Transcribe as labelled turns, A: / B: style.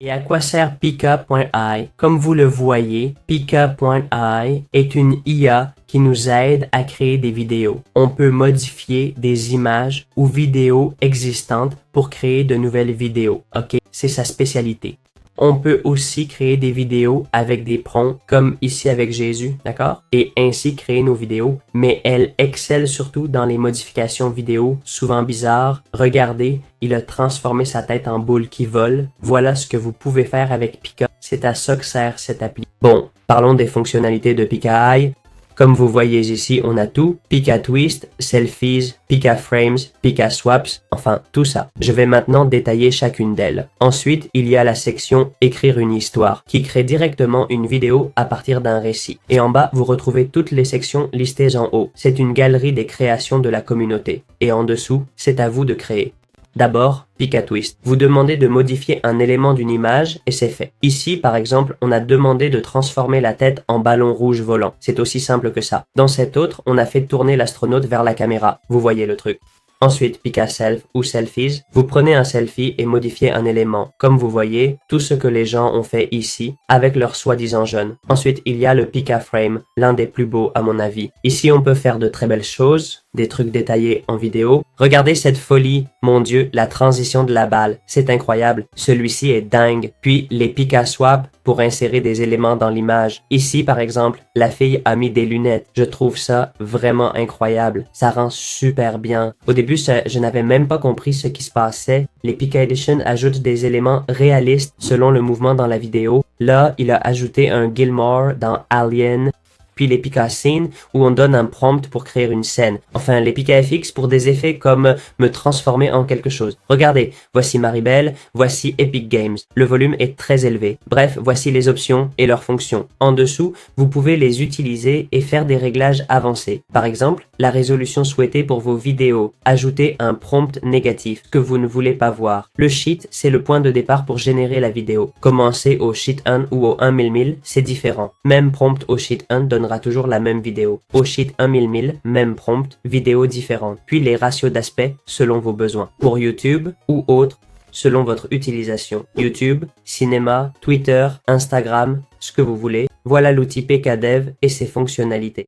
A: Et à quoi sert Pika.ai? Comme vous le voyez, Pika.ai est une IA qui nous aide à créer des vidéos. On peut modifier des images ou vidéos existantes pour créer de nouvelles vidéos. Ok, c'est sa spécialité. On peut aussi créer des vidéos avec des prompts, comme ici avec Jésus, d'accord? Et ainsi créer nos vidéos. Mais elle excelle surtout dans les modifications vidéo, souvent bizarres. Regardez, il a transformé sa tête en boule qui vole. Voilà ce que vous pouvez faire avec Pika. C'est à ça que sert cette appli. Bon, parlons des fonctionnalités de Pika.ai. Comme vous voyez ici, on a tout. Pika Twist, Selfies, Pika Frames, Pika Swaps, enfin tout ça. Je vais maintenant détailler chacune d'elles. Ensuite, il y a la section Écrire une histoire, qui crée directement une vidéo à partir d'un récit. Et en bas, vous retrouvez toutes les sections listées en haut. C'est une galerie des créations de la communauté. Et en dessous, c'est à vous de créer. D'abord, Pika Twist. Vous demandez de modifier un élément d'une image et c'est fait. Ici, par exemple, on a demandé de transformer la tête en ballon rouge volant. C'est aussi simple que ça. Dans cette autre, on a fait tourner l'astronaute vers la caméra. Vous voyez le truc. Ensuite, Pika Self ou Selfies. Vous prenez un selfie et modifiez un élément. Comme vous voyez, tout ce que les gens ont fait ici, avec leur soi-disant jeune. Ensuite, il y a le Pika Frame, l'un des plus beaux à mon avis. Ici, on peut faire de très belles choses, des trucs détaillés en vidéo. Regardez cette folie, mon Dieu, la transition de la balle, c'est incroyable. Celui-ci est dingue. Puis les Pika Swap pour insérer des éléments dans l'image. Ici, par exemple, la fille a mis des lunettes. Je trouve ça vraiment incroyable. Ça rend super bien. Au début, je n'avais même pas compris ce qui se passait. Les Pika Edition ajoutent des éléments réalistes selon le mouvement dans la vidéo. Là, il a ajouté un Gilmore dans Alien. Puis les Pika Scene où on donne un prompt pour créer une scène. Enfin, les Pika FX pour des effets comme me transformer en quelque chose. Regardez, voici Maribel, voici Epic Games. Le volume est très élevé. Bref, voici les options et leurs fonctions. En dessous, vous pouvez les utiliser et faire des réglages avancés. Par exemple, la résolution souhaitée pour vos vidéos. Ajouter un prompt négatif que vous ne voulez pas voir. Le sheet, c'est le point de départ pour générer la vidéo. Commencer au sheet 1 ou au 1 1000, c'est différent. Même prompt au sheet 1 donnera toujours la même vidéo. Au sheet 1 1000, même prompt, vidéo différente. Puis les ratios d'aspect selon vos besoins. Pour YouTube ou autre, selon votre utilisation. YouTube, cinéma, Twitter, Instagram, ce que vous voulez. Voilà l'outil PKDev et ses fonctionnalités.